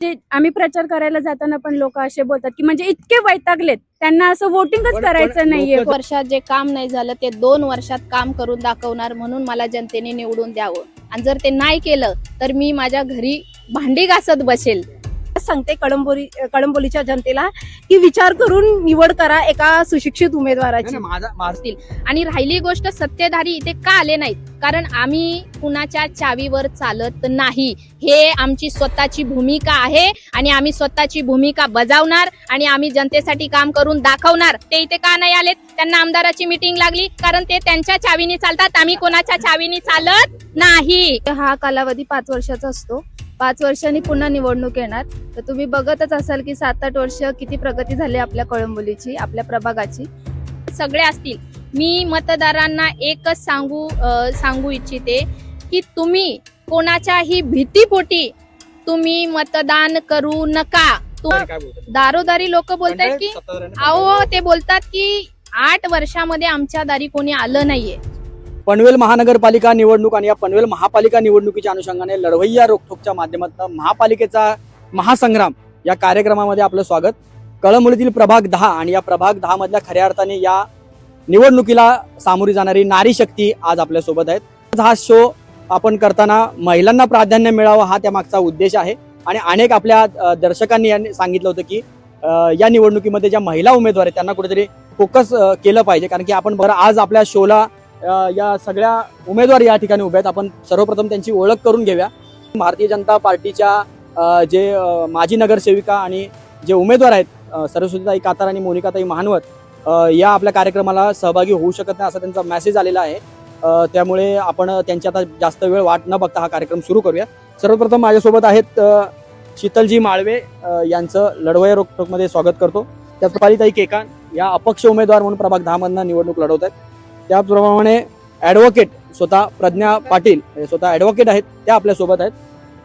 जे आम्ही प्रचार करायला जाताना पण लोक असे बोलतात की म्हणजे इतके वैतागलेत, त्यांना असं वोटिंगच करायचं नाहीये. वर्षात जे काम नाही झालं ते 2 वर्षात काम करून दाखवणार, म्हणून मला जनतेने निवडून द्यावं. आणि जर ते नाही केलं तर मी माझ्या घरी भांडी घासत बसेल. सांगते कळंबोलीच्या जनतेला की विचार करून निवड करा एका सुशिक्षित उमेदवाराची. आणि राहिली गोष्ट, सत्तेधारी इथे का आले नाहीत, कारण आम्ही कुणाच्या चावीवर चालत नाही. हे आमची स्वतःची भूमिका आहे आणि आम्ही स्वतःची भूमिका बजावणार आणि आम्ही जनतेसाठी काम करून दाखवणार. ते इथे का नाही आलेत? त्यांना आमदाराची मीटिंग लागली, कारण ते त्यांच्या चावीने चालतात, आम्ही कोणाच्या चावीने चालत नाही. हा कालावधी 5 वर्षाचा असतो. 5 वर्षांनी पुन्हा निवडणूक येणार. तर तुम्ही बघतच असाल की 7-8 वर्ष किती प्रगती झाली आपल्या कळंबोलीची, आपल्या प्रभागाची. सगळे असतील. मी मतदारांना एकच सांगू इच्छिते की तुम्ही कोणाच्याही भीतीपोटी तुम्ही मतदान करू नका. दारोदारी लोक बोलतात की ते बोलतात की 8 वर्षामध्ये आमच्या दारी कोणी आलं नाहीये. पनवेल महानगरपालिका निवडणूक आणि या पनवेल महापालिका निवडणुकीच्या अनुषंगाने लढवय्या रोखोकच्या माध्यमातून महापालिकेचा महासंग्राम या कार्यक्रमामध्ये आपलं स्वागत. कळंबोलीतील प्रभाग 10 आणि या प्रभाग 10 मधल्या खऱ्या अर्थाने या निवडणुकीला सामोरी जाणारी नारी शक्ती आज आपल्या सोबत आहेत. हा शो आपण करताना महिलांना प्राधान्य मिळावं हा त्यामागचा उद्देश आहे आणि अनेक आपल्या दर्शकांनी सांगितलं होतं की या निवडणुकीमध्ये ज्या महिला उमेदवार आहेत त्यांना कुठेतरी फोकस केलं पाहिजे, कारण की आपण बरं आज आपल्या शोला या सगळ्या उमेदवार या ठिकाणी उभे आहेत. आपण सर्वप्रथम त्यांची ओळख करून घेऊया. भारतीय जनता पार्टीच्या जे माजी नगरसेविका आणि जे उमेदवार आहेत सरस्वतीताई कातार आणि मोनिकाताई महानवत या आपल्या कार्यक्रमाला सहभागी होऊ शकत नाही असा त्यांचा मेसेज आलेला आहे. त्यामुळे आपण त्यांची आता जास्त वेळ वाट न बघता हा कार्यक्रम सुरू करूया. सर्वप्रथम माझ्यासोबत आहेत शीतलजी माळवे, यांचं लढवय्या रोखोकमध्ये स्वागत करतो. त्याचप्रमाणे ताई केकान या अपक्ष उमेदवार म्हणून प्रभाग 10 मधनं निवडणूक लढवत आहेत. त्याप्रमाणे ॲडव्होकेट स्वतः प्रज्ञा पाटील स्वतः ॲडव्होकेट आहेत, त्या आपल्यासोबत आहेत.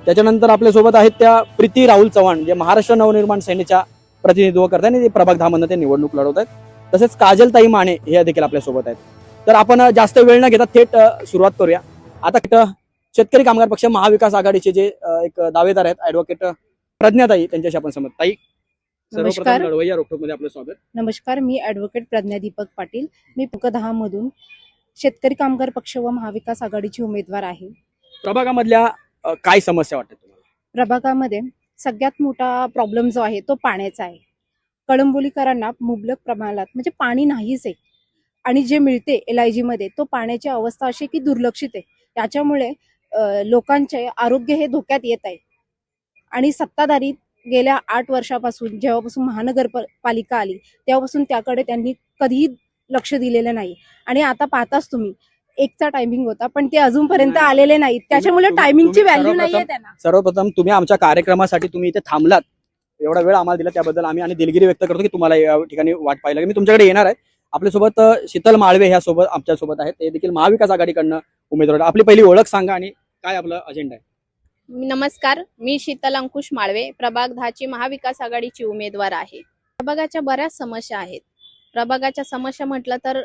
त्याच्यानंतर आपल्यासोबत आहेत त्या प्रीती राहुल चव्हाण, जे महाराष्ट्र नवनिर्माण सेनेच्या प्रतिनिधित्व करतात आणि ते प्रभाग 10 मधनं ते निवडणूक लढवत आहेत. तसेच काजलताई माने हे देखील आपल्यासोबत आहेत. तर आपण जास्त वेळ न घेता थेट सुरुवात करूया. आता शेतकरी कामगार पक्ष महाविकास आघाडीचे जे एक दावेदार आहेत ॲडव्होकेट प्रज्ञाताई, त्यांच्याशी आपण समजत. ताई, नमस्कार. लढवय्या रोखोकमध्ये आपलं स्वागत. नमस्कार, मी ॲडव्होकेट प्रज्ञा दीपक पाटील. मी प्रभाग 10 मधून शेतकरी कामगार पक्ष व महाविकास आघाडीची उमेदवार आहे. प्रभागामधल्या काय समस्या वाटतात तुम्हाला? प्रभागामध्ये सगळ्यात मोठा प्रॉब्लेम जो आहे तो पाण्याचा आहे. कळंबोलीकरांना मुबलक प्रमाणात म्हणजे पाणी नाहीच आहे आणि जे मिळते LIG मध्ये तो पाण्याची अवस्था अशी की दुर्लक्षित आहे. त्याच्यामुळे लोकांचे आरोग्य हे धोक्यात येत आहे. आणि सत्ताधारी गेल्या 8 वर्षापासून जेव्हापासून महानगरपालिका आली तेव्हापासून त्याकडे त्यांनी कधीही लक्ष दिलेलं नाही. आणि आता पाहताच तुम्ही 1चा टायमिंग होता पण ते अजूनपर्यंत आलेले नाहीत. त्याच्यामुळे टायमिंगची व्हॅल्यू नाहीये त्यांना. सर्वप्रथम तुम्ही आमच्या कार्यक्रमासाठी तुम्ही इथे थांबलात, एवढा वेळ आम्हाला दिला त्याबद्दल आम्ही आणि दिलगिरी व्यक्त करतो की तुम्हाला या ठिकाणी वाट पाहायला लागली. मी तुमच्याकडे येणार आहे. आपल्यासोबत शीतल माळवे ह्या सोबत आमच्यासोबत आहेत, ते देखील महाविकास आघाडीकडनं उमेदवार. आपली पहिली ओळख सांगा आणि काय आपलं अजेंडा आहे. नमस्कार, मी शीतल अंकुश माळवे, प्रभाग 10 ची महाविकास आघाडीची उमेदवार आहे. प्रभागाच्या बऱ्याच समस्या आहेत. प्रभागाच्या समस्या म्हटलं तर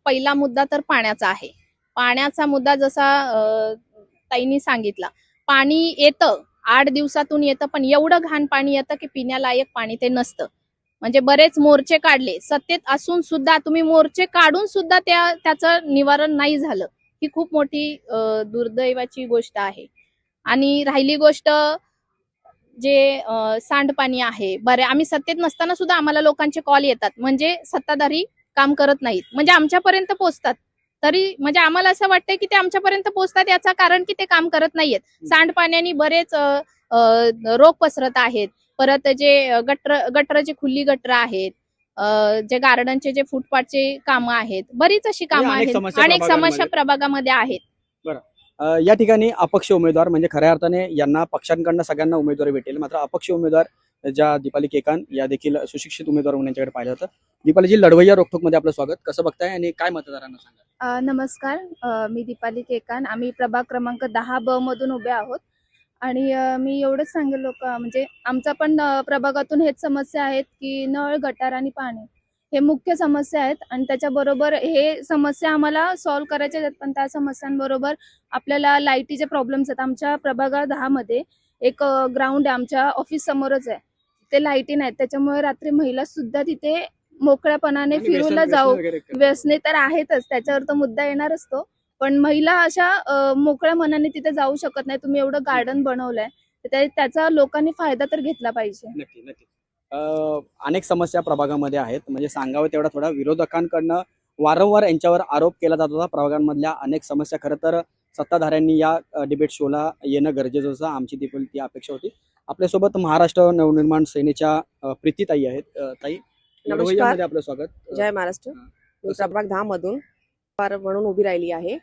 पहिला मुद्दा तर पाण्याचा आहे. पाण्याचा मुद्दा जसा ताईंनी सांगितला, पाणी येतं 8 दिवसातून येतं, पण एवढं घाण पाणी येतं की पिण्यालायक पाणी ते नसतं. म्हणजे बरेच मोर्चे काढले, सत्तेत असून सुद्धा तुम्ही मोर्चे काढून सुद्धा त्याचं निवारण नाही झालं. ही खूप मोठी दुर्दैवाची गोष्ट आहे. आणि राहिली गोष्ट जे सांडपाणी आहे, आम्ही सत्तेत नसताना सुद्धा आम्हाला लोकांचे कॉल येतात, म्हणजे सत्ताधारी काम करत नाहीत, म्हणजे आमच्यापर्यंत पोहोचतात तरी म्हणजे आम्हाला असं वाटतंय की ते आमच्यापर्यंत पोहोचतात याचा कारण की ते काम करत नाहीयेत. सांडपाण्याने बरेच रोग पसरत आहेत. परत जे गटरचे खुली गटर आहेत, जे गार्डनचे जे फुटपाथचे कामं आहेत, बरीच अशी कामं आहेत, अनेक समस्या प्रभागामध्ये आहेत. या ठिकाणी अपक्ष उमेदवार म्हणजे खऱ्या अर्थाने यांना पक्षांकडनं सगळ्यांना उमेदवारी भेटेल, मात्र अपक्ष उमेदवार ज्या दीपाली केकान या देखील सुशिक्षित उमेदवार म्हणून यांच्याकडे पाहिलं होतं. दीपालीजी, लढवय्या रोखोकमध्ये आपलं स्वागत. कसं बघताय आणि काय मतदारांना सांगा? नमस्कार, मी दीपाली केकान. आम्ही प्रभाग क्रमांक 10B मधून उभे आहोत. आणि मी एवढंच सांगेल म्हणजे आमचा पण प्रभागातून हेच समस्या आहेत की नळ, गटार आणि पाणी हे मुख्य समस्या आहेत. आणि त्याच्याबरोबर हे समस्या आम्हाला सॉल्व्ह करायच्या आहेत, पण त्या समस्यांबरोबर आपल्याला लाईटीचे प्रॉब्लेम्स आहेत. आमच्या प्रभाग 10 मध्ये एक ग्राउंड आहे आमच्या ऑफिस समोरच आहे, ते लाईटी नाहीत, त्याच्यामुळे रात्री महिला सुद्धा तिथे मोकळ्यापणाने फिरूला जाऊ. व्यसने तर आहेतच, त्याच्यावर तो मुद्दा येणार असतो, पण महिला अशा मोकळ्या मनाने तिथे जाऊ शकत नाही. तुम्ही एवढं गार्डन बनवलंय, तर त्याचा लोकांनी फायदा तर घेतला पाहिजे. नक्की नक्की. अनेक समस्या प्रभागामध्ये आहेत, म्हणजे सांगावं तेवढा थोडा विरोधकांकडनं वारंवार यांच्यावर आरोप केला जात होता. प्रभागांमधल्या अनेक समस्या खरं तर सत्ताधाऱ्यांनी या डिबेट शोला येणं गरजेचं होतं, आमची देखील ती अपेक्षा होती. आपल्यासोबत महाराष्ट्र नवनिर्माण सेनेच्या प्रीतीताई आहेत. ताई, लढवय्यामध्ये आपलं स्वागत. जय महाराष्ट्र. मी प्रभाग 10 मधून म्हणून उभी राहिली आहे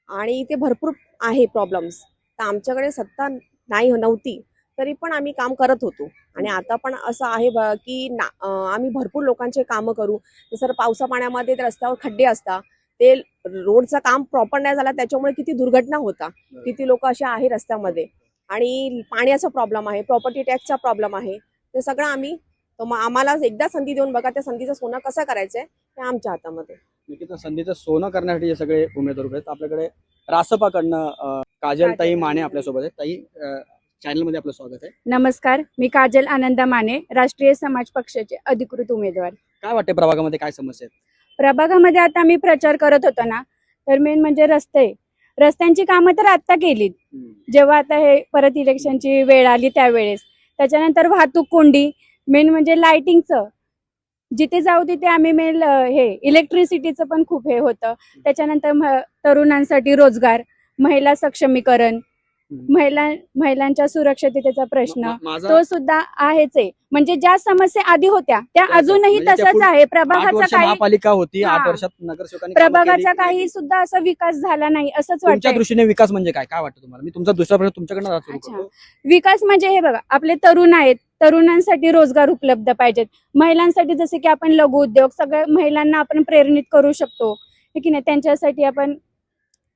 आणि इथे भरपूर आहे प्रॉब्लेम्स. तर आमच्याकडे सत्ता नव्हती तरी पण आम्ही काम करत होतो आणि आता पण असं आहे की आम्ही भरपूर लोकांचे कामं करू. जसं पावसा पाण्यामध्ये ते रस्त्यावर खड्डे असतात, ते रोडचं काम प्रॉपर नाही झाला त्याच्यामुळे किती दुर्घटना होता, किती लोक असे आहे रस्त्यामध्ये. आणि पाण्याचा प्रॉब्लेम आहे, प्रॉपर्टी टॅक्सचा प्रॉब्लेम आहे. ते सगळं आम्ही आम्हाला एकदा संधी देऊन बघा, त्या संधीचं सोनं कसं करायचंय हे आमच्या हातामध्ये. नक्कीच संधीचं सोनं करण्यासाठी हे सगळे उमेदवार उभे आहेत. आपल्याकडे रासपाकडनं काजलताई माने आपल्यासोबत आहेत. ताई, चॅनलमध्ये आपलं स्वागत आहे. नमस्कार, मी काजल आनंदा माने, राष्ट्रीय समाज पक्षाचे अधिकृत उमेदवार. काय वाटते प्रभागामध्ये काय समस्या आहेत? प्रभागामध्ये आता मी प्रचार करत होतो ना, तर मेन म्हणजे रस्त्यांची कामं तर आता केलीत, जेव्हा आता हे परत इलेक्शनची वेळ आली त्यावेळेस. त्याच्यानंतर वाहतूक कोंडी, मेन म्हणजे लाइटिंगचं, जिथे जाऊ तिथे आम्ही मेन हे इलेक्ट्रिसिटीचं पण खूप हे होतं. त्याच्यानंतर तरुणांसाठी रोजगार, महिला सक्षमीकरण, महिलांच्या सुरक्षिततेचा प्रश्न तो सुद्धा आहेच आहे. म्हणजे ज्या समस्या आधी होत्या त्या अजूनही म्हणजे त्या तसंच आहे. 8 प्रभागाचा वर्ष काही महापालिका होती, हा. 8 वर्षात नगरसेवकांनी कामं प्रभागाचा केली. काही सुद्धा असा विकास झाला नाही असंच तुमच्या वाटतंय. दृष्टीने विकास म्हणजे काय काय वाटतं तुम्हाला? मी तुमचा दुसरा प्रश्न तुमच्याकडनं सुरू अच्छा. करतो. विकास म्हणजे हे बघा, आपले तरुण आहेत, तरुणांसाठी रोजगार उपलब्ध पाहिजेत. महिलांसाठी जसे की आपण लघु उद्योग, सगळ्या महिलांना आपण प्रेरणित करू शकतो, हे की नाही. त्यांच्यासाठी आपण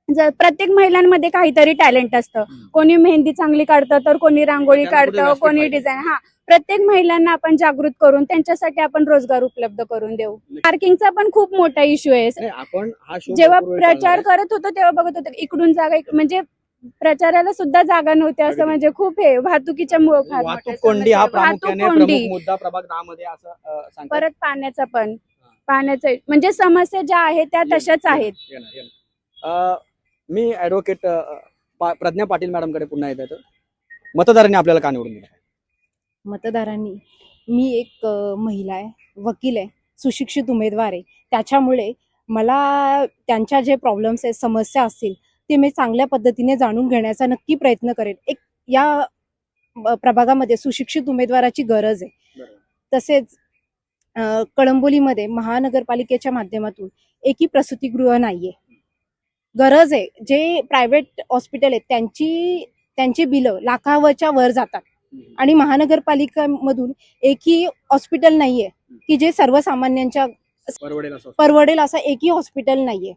प्रत्येक महिलांमध्ये काहीतरी टॅलेंट असतं. कोणी मेहंदी चांगली काढतं, तर कोणी रांगोळी त्यांना कुठे काढतं, व्यासपीठ कोणी पाहिजे. डिझाईन. प्रत्येक महिलांना आपण जागृत करून त्यांच्यासाठी आपण रोजगार उपलब्ध करून देऊ. पार्किंगचा पण खूप मोठा इश्यू आहे. नाही, आपण हा शो जेव्हा भरपूर वेळ चालणार प्रचार आहे. करत होतो तेव्हा बघत होतो इकडून जागा म्हणजे प्रचाराला सुद्धा जागा नव्हत्या, असं अगदी. म्हणजे खूप हे वाहतुकीच्या फार मोठ्या वाहतूक कोंडी हा समस्या. वाहतूक प्रामुख्याने कोंडी. प्रमुख मुद्दा प्रभाग 10 मध्ये असं सांगतात. परत पाण्याचं म्हणजे समस्या ज्या आहेत त्या तशाच आहेत. मी ऍडव्होकेट प्रज्ञा पाटील मॅडमकडे पुन्हा येत आहे. मतदारांनी आपल्याला का निवडून दिलं? मतदारांनी, मी एक महिला आहे, वकील आहे, सुशिक्षित उमेदवार आहे, त्याच्यामुळे मला त्यांच्या जे प्रॉब्लेम्स आहेत, समस्या असतील, ते मी चांगल्या पद्धतीने जाणून घेण्याचा नक्की प्रयत्न करेन. एक या प्रभागामध्ये सुशिक्षित उमेदवाराची गरज आहे. तसेच कळंबोलीमध्ये महानगरपालिकेच्या माध्यमातून एकही प्रसूतिगृह नाहीये. गरज आहे. जे प्रायव्हेट हॉस्पिटल आहेत त्यांची बिलं लाखावरच्या वर जातात आणि महानगरपालिकेमधून एकही हॉस्पिटल नाहीये की जे सर्वसामान्यांच्या परवडेल असं एकही हॉस्पिटल नाहीये.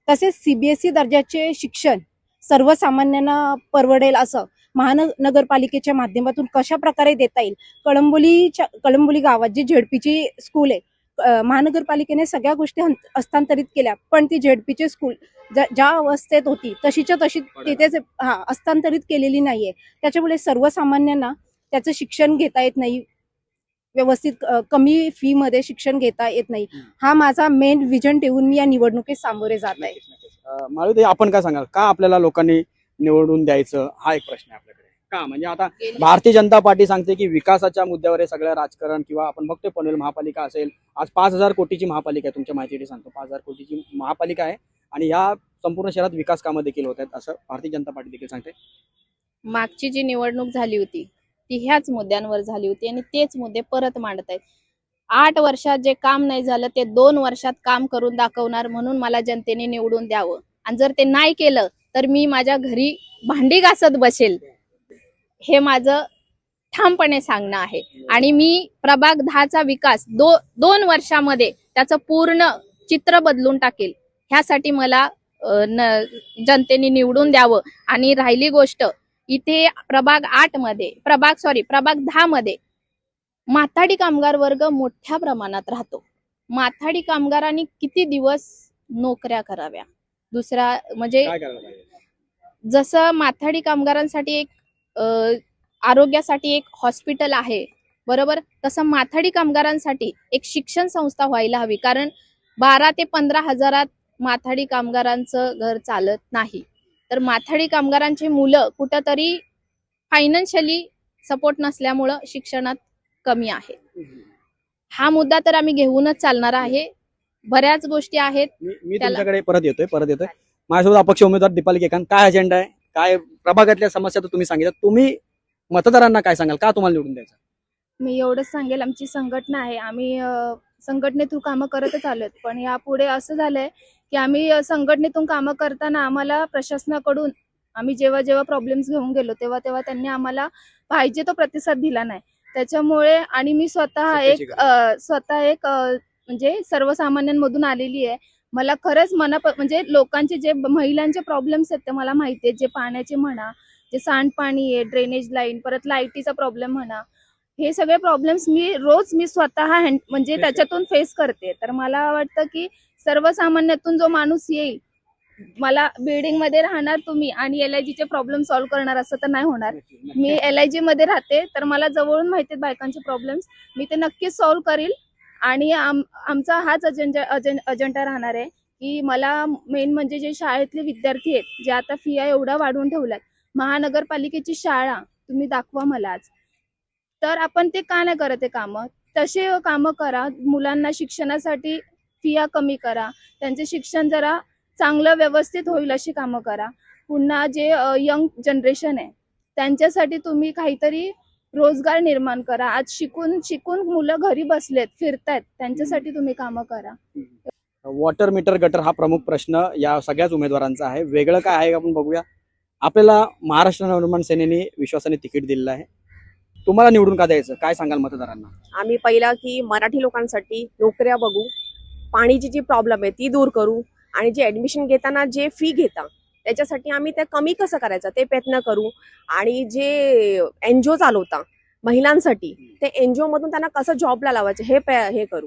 तसेच सीबीएसई दर्जाचे शिक्षण सर्वसामान्यांना परवडेल असं महानगरपालिकेच्या माध्यमातून कशा प्रकारे देता येईल. कळंबोली गावात जी झेडपीची स्कूल आहे, महानगरपालिकेने सगळ्या गोष्टी हस्तांतरित केल्या, पण ती झेडपीची स्कूल ज्या अवस्थेत होती तशीच्या तशी तिथेच हस्तांतरित केलेली नाहीये. त्याच्यामुळे सर्वसामान्यांना त्याचं शिक्षण घेता येत नाही, व्यवस्थित कमी फी मध्ये शिक्षण घेता येत नाही. हा माझा मेन विजन ठेवून मी या निवडणुकीत सामोरे जात आहे. माळुताई, आपण काय सांगाल, का आपल्याला लोकांनी निवडून द्यायचं हा एक प्रश्न आहे आपल्याकडे. का म्हणजे आता भारतीय जनता पार्टी सांगते की विकासाच्या मुद्द्यावर हे सगळं राजकारण, किंवा आपण बघतोय पनवेल महापालिका असेल, आज 5,000 कोटीची महापालिका आहे. तुमच्या माहितीसाठी सांगतो, 5,000 कोटीची महापालिका आहे आणि या संपूर्ण शहरात विकास कामं देखील होत आहेत असं भारतीय जनता पार्टी देखील सांगते. मागची जी निवडणूक झाली होती ती ह्याच मुद्द्यांवर झाली होती आणि तेच मुद्दे परत मांडत आहेत. 8 वर्षात जे काम नाही झालं ते 2 वर्षात काम करून दाखवणार, म्हणून मला जनतेने निवडून द्यावं. आणि जर ते नाही केलं तर मी माझ्या घरी भांडी घासत बसेल, हे माझं ठामपणे सांगणं आहे. आणि मी प्रभाग 10चा विकास 2 वर्षामध्ये त्याचं पूर्ण चित्र बदलून टाकेल. ह्यासाठी मला जनतेने निवडून द्यावं. आणि राहिली गोष्ट, इथे प्रभाग 10 मध्ये माथाडी कामगार वर्ग मोठ्या प्रमाणात राहतो. माथाडी कामगारांनी किती दिवस नोकऱ्या कराव्या? दुसरा म्हणजे काय करायला पाहिजे? जसं माथाडी कामगारांसाठी एक आरोग्यासाठी एक हॉस्पिटल आहे, बरोबर, तसं माथाडी कामगारांसाठी एक शिक्षण संस्था व्हायला हवी. कारण 12 ते 15 हजारात माथाडी कामगारांचं घर चालत नाही. तर माथाडी कामगारांची मुलं कुठंतरी फायनान्शियली सपोर्ट नसल्यामुळं शिक्षणात कमी आहे. हा मुद्दा तर आम्ही घेऊनच चालणार आहे. बऱ्याच गोष्टी आहेत. मी त्याला- तुमच्याकडे परत येतोय. माझ्यासोबत अपक्ष उमेदवार दीपाली केकान. काय अजेंडा आहे, काय प्रभागातल्या समस्या तर तुम्ही सांगितलं, तुम्ही मतदारांना काय सांगाल, का तुम्हाला निवडून द्यायचं? मी एवढंच सांगेल, आमची संघटना आहे, आम्ही संघटने थ्रू कामं करतच आलोत. पण यापुढे असं झालंय की आम्ही संघटनेतून कामं करताना आम्हाला प्रशासनाकडून आम्ही जेव्हा जेव्हा प्रॉब्लेम्स घेऊन गेलो तेव्हा तेव्हा त्यांनी आम्हाला पाहिजे तो प्रतिसाद दिला नाही. त्याच्यामुळे आणि मी स्वतः सत्तेची एक म्हणजे सर्वसामान्यांमधून आलेली आहे. मला खरंच म्हणजे लोकांचे जे महिलांचे प्रॉब्लेम्स आहेत ते मला माहिती आहेत. जे पाण्याचे म्हणा, जे सांडपाणी आहे, ड्रेनेज लाईन, परत लाईटीचा प्रॉब्लेम म्हणा, हे सगळे प्रॉब्लेम्स मी स्वतः म्हणजे त्याच्यातून फेस करते. तर मला वाटतं की सर्वसामान्यातून जो माणूस येईल, मला बिल्डिंग मध्ये राहणार तुम्ही आणि LIG चे प्रॉब्लेम सॉल्व्ह करणार असं तर नाही होणार. मी LIG मध्ये राहते, तर मला जवळून माहिती आहेत बायकांचे प्रॉब्लेम्स. मी ते नक्कीच सॉल्व्ह करील. आणि आमचा हाच अजेंडा राहणार आहे की मला मेन म्हणजे जे शाळेतले विद्यार्थी आहेत, जे आता फिया एवढ्या वाढवून ठेवल्यात, महानगरपालिकेची शाळा तुम्ही दाखवा मला आज. तर आपण ते का नाही करत आहे कामं? तसे कामं करा. मुलांना शिक्षणासाठी फिया कमी करा, त्यांचे शिक्षण जरा चांगलं व्यवस्थित होईल अशी कामं करा. पुन्हा जे यंग जनरेशन आहे त्यांच्यासाठी तुम्ही काहीतरी रोजगार निर्माण करा. आज शिकून मुलं घरी बसलेत, फिरतायत, त्यांच्यासाठी तुम्ही कामं करा. वॉटर मीटर गटर हा प्रमुख प्रश्न या सगळ्याच उमेदवारांचा आहे. वेगळं काय आहे आपण बघूया. आपल्याला महाराष्ट्र नवनिर्माण सेनेने विश्वासाने तिकीट दिलेलं आहे. तुम्हाला निवडून का द्यायचं, काय सांगाल मतदारांना? आम्ही पहिला की मराठी लोकांसाठी नोकऱ्या बघू, पाणीची जी प्रॉब्लेम आहे ती दूर करू, आणि जे ऍडमिशन घेताना जे फी घेता त्याच्यासाठी आम्ही ते कमी कसं करायचं ते प्रयत्न करू. आणि जे NGO चालवता महिलांसाठी, ते NGO मधून त्यांना कसं जॉबला लावायचं हे करू.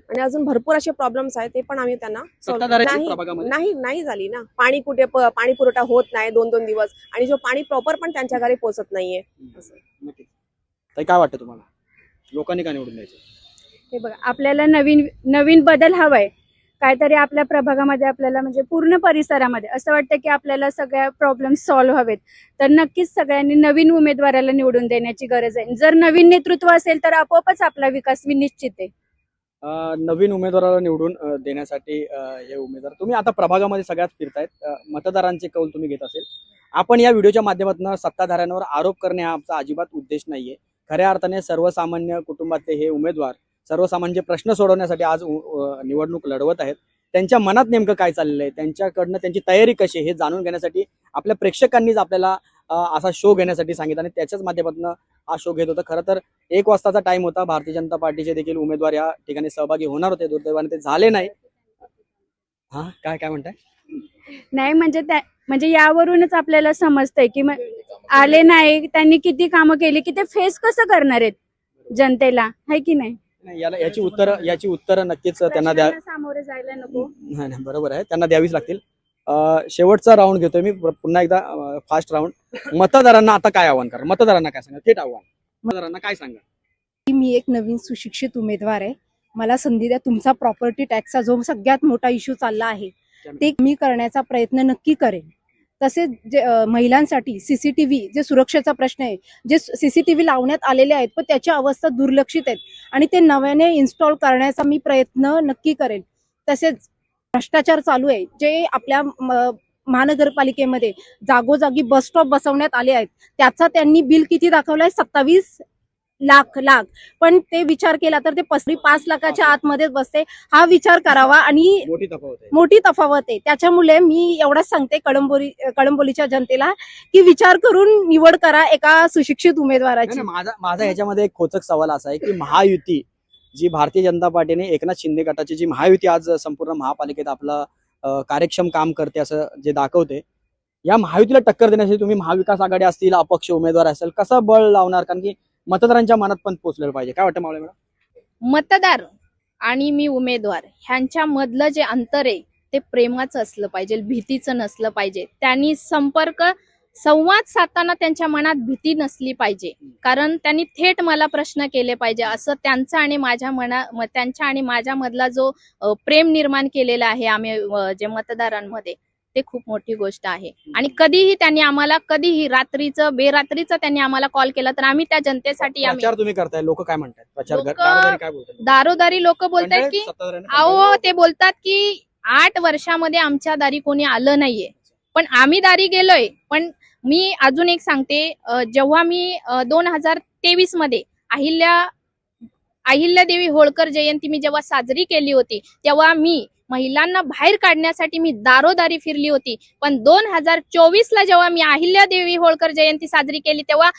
आणि अजून भरपूर असे प्रॉब्लेम्स आहेत, ते पण आम्ही त्यांना सत्ताधाऱ्यांची प्रभागामध्ये नाही झाली ना. पाणी कुठे पाणी पुरवठा होत नाही 2-2 दिवस, आणि जो पाणी प्रॉपर पण त्यांच्या घरी पोहोचत नाहीये. असं नक्कीच. ताई, काय वाटतं तुम्हाला, लोकांनी का निवडून द्यायचं? हे बघा, आपल्याला नवीन बदल हवाय. काहीतरी आपल्या प्रभागामध्ये आपल्याला म्हणजे पूर्ण परिसरामध्ये असं वाटतं की आपल्याला सगळ्या प्रॉब्लेम सॉल्व्ह हवेत. तर नक्कीच सगळ्यांनी नवीन उमेदवाराला निवडून देण्याची गरज आहे. जर नवीन नेतृत्व असेल तर आपोआपच आपला विकास निश्चित आहे. नवीन उमेदवाराला निवडून देण्यासाठी हे उमेदवार तुम्ही आता प्रभागामध्ये सगळ्यात फिरतायत, मतदारांचे कौल तुम्ही घेत असेल. आपण या व्हिडिओच्या माध्यमातून सत्ताधाऱ्यांवर आरोप करणे हा आमचा अजिबात उद्देश नाहीये. खऱ्या अर्थाने सर्वसामान्य कुटुंबातले हे उमेदवार सर्वसामान्य प्रश्न सोडवण्यासाठी आज निवडणूक लढवत आहेत. त्यांच्या मनात नेमकं काय चाललंय, त्यांच्याकडनं त्यांची तयारी कशी हे जाणून घेण्यासाठी आपल्या प्रेक्षकांनीच आपल्याला असा शो घेण्यासाठी सांगितलं, आणि त्याच्याच माध्यमातून हा शो घेत होता. खरं तर 1 वाजताचा टाइम होता. भारतीय जनता पार्टीचे देखील उमेदवार या ठिकाणी सहभागी होणार होते, दुर्दैवाने ते झाले नाही. हा, काय म्हणताय? नाही म्हणजे यावरूनच आपल्याला समजतंय की आले नाही, त्यांनी किती कामं केली, की ते फेस कसं करणार आहेत जनतेला, है की नाही? याची उत्तर नक्कीच त्यांना द्या. प्रश्नांना सामोरे जायला नको. नाही, बरोबर आहे, त्यांना द्यावीच लागतील. शेवटचा राऊंड घेतोय मी पुन्हा एकदा, फास्ट राऊंड. मतदारांना आता काय आव्हान करा, मतदारांना काय सांगा, थेट आव्हान मतदारांना काय सांगा? की मी एक नवीन सुशिक्षित उमेदवार आहे. मला संधी द्या. तुमचा प्रॉपर्टी टॅक्सचा जो सगळ्यात मोठा इश्यू चालला आहे ते कमी करण्याचा प्रयत्न नक्की करेन. तसेच जे महिलांसाठी CCTV जे सुरक्षेचा प्रश्न आहे, जे CCTV लावण्यात आलेले आहेत पण त्याची अवस्था दुर्लक्षित आहेत आणि ते नव्याने इन्स्टॉल करण्याचा मी प्रयत्न नक्की करेन. तसेच भ्रष्टाचार चालू आहे, जे आपल्या महानगरपालिकेमध्ये जागोजागी बस स्टॉप बसवण्यात आले आहेत, त्याचा त्यांनी बिल किती दाखवलंय, 27 लाख. पण ते विचार केला तर ते 5 लाखाच्या आतमध्येच बसते. हा विचार करावा. आणि मोठी तफावत आहे. त्याच्यामुळे मी एवढंच सांगते कळंबोलीच्या जनतेला की विचार करून निवड करा एका सुशिक्षित उमेदवाराची. माझा ह्याच्यामध्ये एक खोचक सवाल असा आहे की महायुती जी भारतीय जनता पार्टीने एकनाथ शिंदे गटाची जी महायुती आज संपूर्ण महापालिकेत आपलं कार्यक्षम काम करते असं जे दाखवते, या महायुतीला टक्कर देण्यासाठी तुम्ही महाविकास आघाडी असतील, अपक्ष उमेदवार असेल, कसं बळ लावणार? कारण की मतदारांच्या मनात पण पोहोचलेलं पाहिजे. काय वाटतं मावळे मॅडम? मतदार आणि मी उमेदवार ह्यांच्या मधलं जे अंतर आहे ते प्रेमाचं असलं पाहिजे, भीतीचं नसलं पाहिजे. त्यांनी संपर्क संवाद साधताना त्यांच्या मनात भीती नसली पाहिजे, कारण त्यांनी थेट मला प्रश्न केले पाहिजे. असं त्यांचा आणि त्यांच्या आणि माझ्या मधला जो प्रेम निर्माण केलेला आहे आम्ही जे मतदारांमध्ये, ते खूप मोठी गोष्ट आहे. आणि कधीही त्यांनी आम्हाला रात्रीचं बेरात्रीचं त्यांनी आम्हाला कॉल केला तर आम्ही त्या जनतेसाठी प्रचार तुम्ही करताय, लोक काय म्हणतात? प्रचार लोकं- दारोदारी काय बोलतात? दारोदारी लोक बोलतात म्हणतायत की सत्ताधाऱ्यांना अहो ते बोलतात की 8 वर्षामध्ये आमच्या दारी कोणी आलं नाहीये, पण आम्ही दारी गेलोय. पण मी अजून एक सांगते, जेव्हा मी 2023 मध्ये अहिल्यादेवी होळकर जयंती मी जेव्हा साजरी केली होती, तेव्हा मी महिलांना बाहेर काढण्यासाठी मी दारोदारी फिरली होती. पण 2024ला जेव्हा मी अहिल्यादेवी होळकर जयंती साजरी केली, तेव्हा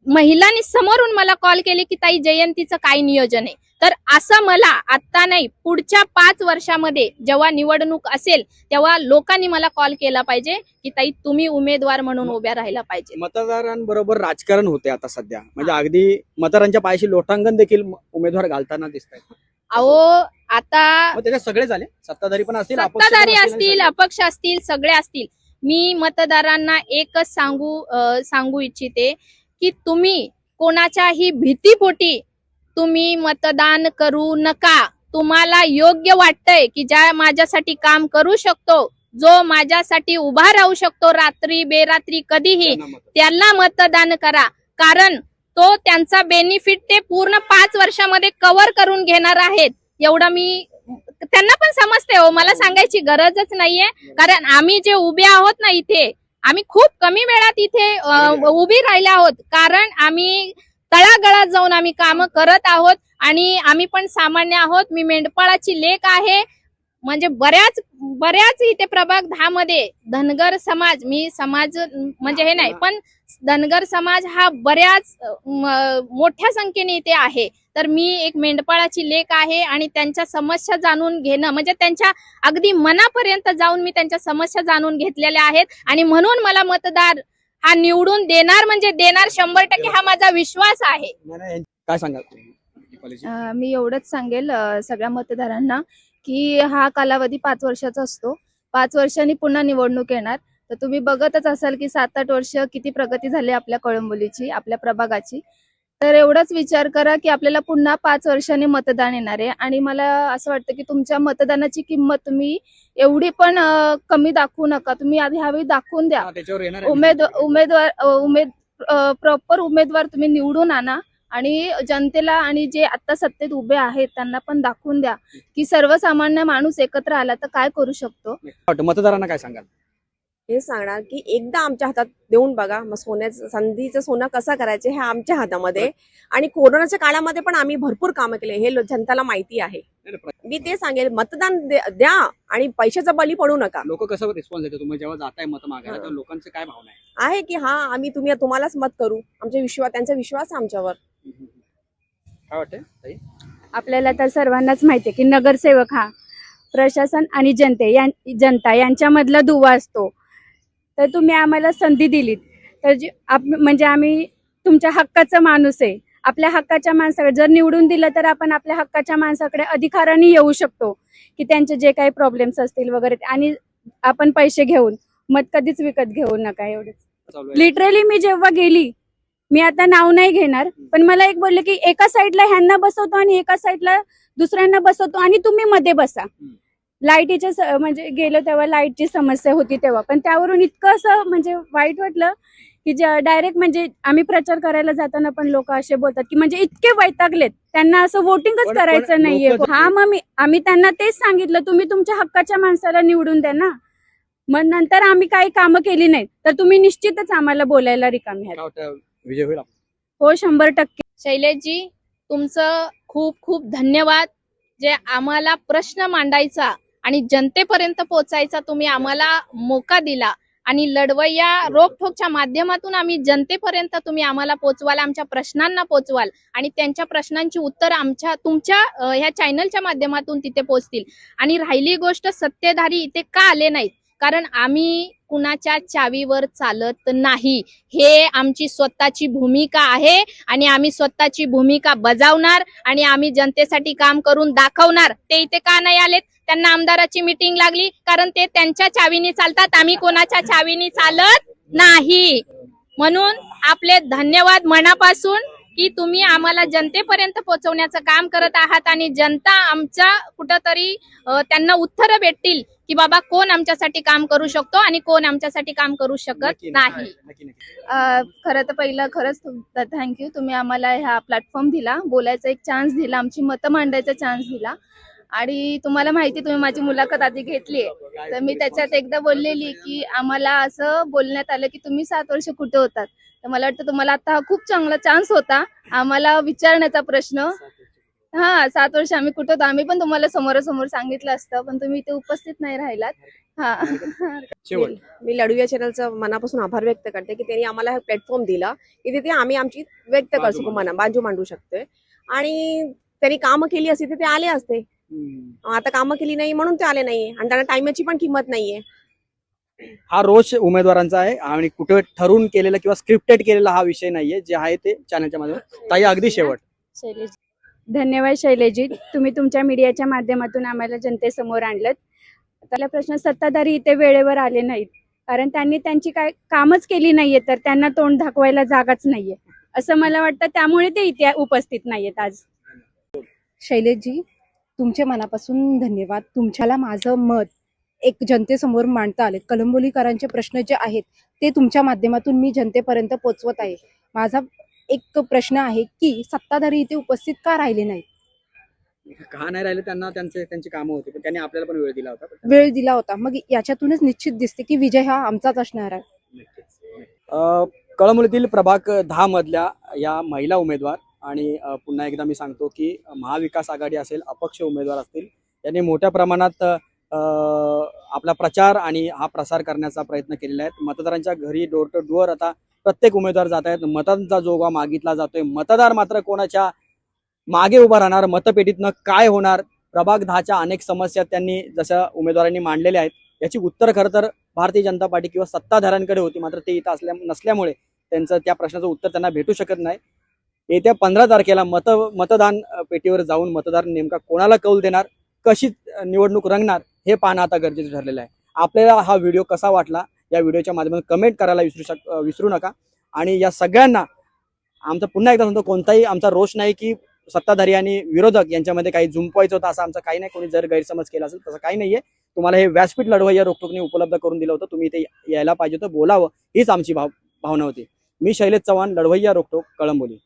महिलांनी समोरून मला कॉल केले की ताई जयंतीचं काय नियोजन आहे. तर असं मला आता नाही, पुढच्या 5 वर्षामध्ये जेव्हा निवडणूक असेल तेव्हा लोकांनी मला कॉल केला पाहिजे की ताई तुम्ही उमेदवार म्हणून उभ्या राहायला पाहिजे. मतदारांबरोबर राजकारण होते आता सध्या, म्हणजे अगदी मतदारांच्या पायाशी लोटांगण देखील उमेदवार घालताना दिसत आहेत. अहो आता मग त्याच्यात सगळे झाले, सत्ताधारी पण असतील, अपक्ष पण सत्ताधारी असतील, असतील, अपक्ष असतील, सगळे असतील. मी मतदारांना एकच सांगू इच्छिते की तुम्ही कोणाच्याही भीतीपोटी तुम्ही मतदान करू नका. तुम्हाला योग्य वाटतंय की ज्या माझ्यासाठी काम करू शकतो, जो माझ्यासाठी उभा राहू शकतो रात्री बेरात्री कधीही, त्यांना मत. त्यांना मतदान करा. कारण तो त्यांचा बेनिफिट ते पूर्ण 5 वर्षामध्ये कव्हर करून घेणार आहेत. एवढं मी त्यांना पण समजते हो, मला सांगायची गरजच नाहीये. कारण आम्ही जे उभे आहोत ना इथे, आम्ही खूप कमी वेळात इथे उभी राहिले आहोत. कारण आम्ही तळागाळात जाऊन आम्ही काम करत आहोत आणि आम्ही पण सामान्य आहोत. मी मेंढपाळाची लेक आहे. म्हणजे बऱ्याच इथे प्रभाग 10 मध्ये धनगर समाज, मी समाज म्हणजे हे नाही, पण धनगर समाज हा बऱ्याच मोठ्या संख्येने इथे आहे. तर मी एक मेंढपाळाची लेक आहे आणि त्यांच्या समस्या जाणून घेणं म्हणजे त्यांच्या अगदी मनापर्यंत जाऊन मी त्यांच्या समस्या जाणून घेतलेल्या आहेत. आणि म्हणून मला मतदार हा निवडून देणार म्हणजे देणार 100%, हा माझा विश्वास आहे. काय सांगाल तुम्ही? मी एवढंच सांगेल सगळ्या मतदारांना की हा कालावधी 5 वर्षाचा असतो. 5 वर्षांनी पुन्हा निवडणूक येणार. तर तुम्ही बघतच असाल की 7-8 वर्ष किती प्रगती झाली आपल्या कळंबोलीची, आपल्या प्रभागाची. तर एवढाच विचार करा की आपल्याला पुन्हा 5 वर्षांनी मतदान येणार आहे. आणि मला असं वाटतं की तुमच्या मतदानाची किंमत तुम्ही एवढी पण कमी दाखवू नका. तुम्ही आधी ह्यावेळी दाखवून द्या. त्याच्यावर येणार प्रॉपर उमेदवार तुम्ही निवडून आणा आणि जनतेला आणि जे आता सत्तेत उभे आहेत त्यांना पण दाखवून द्या की सर्वसामान्य माणूस एकत्र आला तर काय करू शकतो. मतदारांना काय सांगाल? हे सांगणार की एकदा आमच्या हातात देऊन बघा, मग संधीचं सोनं कसं करायचं हे आमच्या हातामध्ये. आणि कोरोनाच्या काळामध्ये पण आम्ही भरपूर कामं केले, हे जनताला माहिती आहे. मी ते सांगेल, मतदान द्या आणि पैशाचा बळी पडू नका. लोक कसं रिस्पॉन्स देतात तुम्ही जेव्हा जाताय मत मागायला, तर लोकांचं काय भावना आहे की हा आम्ही तुम्हालाच मत करू, त्यांचा विश्वास आहे आमच्यावर. काय वाटतंय? आपल्याला तर सर्वांनाच माहिती आहे की नगरसेवक हा प्रशासन आणि जनता यांच्यामधला दुवा असतो. तर तुम्ही आम्हाला संधी दिलीत तर म्हणजे आम्ही तुमच्या हक्काचा माणूस आहे. आपल्या हक्काच्या माणसाकडे जर निवडून दिलं तर आपण आपल्या हक्काच्या माणसाकडे अधिकाराने येऊ शकतो की त्यांचे जे काही प्रॉब्लेम्स असतील वगैरे. आणि आपण पैसे घेऊन मत कधीच विकत घेऊ नका. एवढंच. लिटरली मी जेव्हा गेली, मी आता नाव नाही घेणार, पण मला एक बोलले की एका साईडला ह्यांना बसवतो आणि एका साईडला दुसऱ्यांना बसवतो आणि तुम्ही मध्ये बसा. लाईटीच्या म्हणजे गेलो तेव्हा लाईटची समस्या होती तेव्हा, पण त्यावरून इतकं असं म्हणजे वाईट वाटलं की डायरेक्ट म्हणजे आम्ही प्रचार करायला जाताना पण लोक असे बोलतात की म्हणजे इतके वैतागलेत, त्यांना असं वोटिंगच करायचं नाहीये. हा, मग आम्ही त्यांना तेच सांगितलं, तुम्ही तुमच्या हक्काच्या माणसाला निवडून द्या ना. मग नंतर आम्ही काही कामं केली नाहीत तर तुम्ही निश्चितच आम्हाला बोलायला रिकामी आहात. विजय होईल? हो, 100%. शैलेशजी, तुमचं खूप खूप धन्यवाद. जे आम्हाला प्रश्न मांडायचा आणि जनतेपर्यंत पोहोचायचा तुम्ही आम्हाला मोका दिला आणि लढवय्या रोकठोकच्या माध्यमातून आम्ही जनतेपर्यंत तुम्ही आम्हाला पोहोचवाल, आमच्या प्रश्नांना पोहोचवाल आणि त्यांच्या प्रश्नांची उत्तर तुमच्या ह्या चॅनलच्या माध्यमातून तिथे पोहोचतील. आणि राहिली गोष्ट, सत्तेधारी इथे का आले नाहीत, कारण आम्ही कुणाच्या चावीवर चालत नाही. हे आमची स्वतःची भूमिका आहे आणि आम्ही स्वतःची भूमिका बजावणार आणि आम्ही जनतेसाठी काम करून दाखवणार. ते इथे का नाही आलेत? त्यांना आमदाराची मीटिंग लागली, कारण ते त्यांच्या चावीने चालतात. आम्ही कोणाच्या चावीने चालत नाही. म्हणून आपले धन्यवाद मनापासून की तुम्ही आम्हाला जनतेपर्यंत पोहोचवण्याचं काम करत आहात आणि जनता आमच्या कुठंतरी त्यांना उत्तरं भेटतील की बाबा कोण आमच्यासाठी काम करू शकतो आणि कोण आमच्यासाठी काम करू शकत नाही. खरं तर पहिलं खरंच थँक्यू. तुम्ही आम्हाला हा प्लॅटफॉर्म दिला, बोलायचा एक चान्स दिला, आमची मतं मांडायचा चान्स दिला. आणि तुम्हाला माहिती, तुम्ही माझी मुलाखत आधी घेतली आहे, तर मी त्याच्यात एकदा बोललेली की आम्हाला असं बोलण्यात आलं की तुम्ही 7 वर्ष कुठे होतात. तर मला वाटतं तुम्हाला आता हा खूप चांगला चान्स होता आम्हाला विचारण्याचा प्रश्न. 7 वर्ष आम्ही कुठे होतो, आम्ही पण तुम्हाला समोरासमोर सांगितलं असतं, पण तुम्ही इथे उपस्थित नाही राहिलात. शेवट मी लढूया चॅनलचं मनापासून आभार व्यक्त करते की त्यांनी आम्हाला हा प्लॅटफॉर्म दिला की तिथे आम्ही आमची व्यक्त करू शकतो, बाजू मांडू शकतोय. आणि त्यांनी कामं केली असती तर ते आले असते. आता कामं केली नाही म्हणून ते आले नाहीये आणि त्यांना टाइमची पण किंमत नाहीये. हा रोष उमेदवारांचा आहे आणि कुठे ठरवून केलेला किंवा स्क्रिप्टेड केलेला हा विषय नाहीये, जे आहे ते चॅनलच्या माध्यमातून. ताई, अगदी शेवट. धन्यवाद शैलेजी, तुम्ही तुमच्या मीडियाच्या माध्यमातून आम्हाला जनतेसमोर आणलं. त्याला प्रश्न, सत्ताधारी इथे वेळेवर आले नाहीत कारण त्यांनी त्यांची काय कामच केली नाहीये, तर त्यांना तोंड दाखवायला जागाच नाहीये असं मला वाटतं, त्यामुळे ते इथे उपस्थित नाहीयेत आज. शैलेशजी, तुमचे मनापासून धन्यवाद. तुमच्याला माझं मत एक जनतेसमोर मांडता आले. कळंबोलीकरांचे प्रश्न जे आहेत ते तुमच्या माध्यमातून मी जनतेपर्यंत पोहोचवत आहे. माझा एक प्रश्न आहे की सत्ताधारी इथे उपस्थित का राहिले नाहीत? का नाही राहिले? त्यांना त्यांची कामं होती, पण त्यांनी आपल्याला पण वेळ दिला होता. वेळ दिला होता. मग याच्यातूनच निश्चित दिसते की विजय हा आमचाच असणार आहे. कळंबोलीतील प्रभाग 10 मधल्या या महिला उमेदवार आणि पुन्हा एकदा मी सांगतो की महाविकास आघाडी असेल, अपक्ष उमेदवार असतील, यांनी मोठ्या प्रमाणात आपला प्रचार आणि हा प्रसार करण्याचा प्रयत्न केलेला आहे. मतदारांच्या घरी डोर टू डोअर आता प्रत्येक उमेदवार जात आहेत. मतांचा जोगा मागितला जातोय. मतदार मात्र कोणाच्या मागे उभा राहणार, मतपेटीतनं काय होणार, प्रभाग 10च्या अनेक समस्या त्यांनी जशा उमेदवारांनी मांडलेल्या आहेत याची उत्तर खरं तर भारतीय जनता पार्टी किंवा सत्ताधाऱ्यांकडे होती, मात्र ते इथं नसल्यामुळे त्यांचं त्या प्रश्नाचं उत्तर त्यांना भेटू शकत नाही. येत्या 15 तारखेला मतदान पेटीवर जाऊन मतदार नेमका कोणाला कौल देणार, कशी निवडणूक रंगणार हे पाहणं आता गरजेचं ठरलेलं आहे. आपल्याला हा व्हिडिओ कसा वाटला या व्हिडिओच्या माध्यमातून कमेंट करायला विसरू नका. आणि या सगळ्यांना आमचं पुन्हा एकदा सांगतो, कोणताही आमचा रोष नाही की सत्ताधारी आणि विरोधक यांच्यामध्ये काही जुंपवायचं होतं असं आमचं काही नाही. कोणी जर गैरसमज केला असेल तसं काही नाहीये. तुम्हाला हे व्यासपीठ लढवय्या रोखोकने उपलब्ध करून दिलं होतं, तुम्ही इथे यायला पाहिजे होतं, बोलावं हीच आमची भावना होती. मी शैलेश चव्हाण, लढवय्या रोखोक, कळंबोली.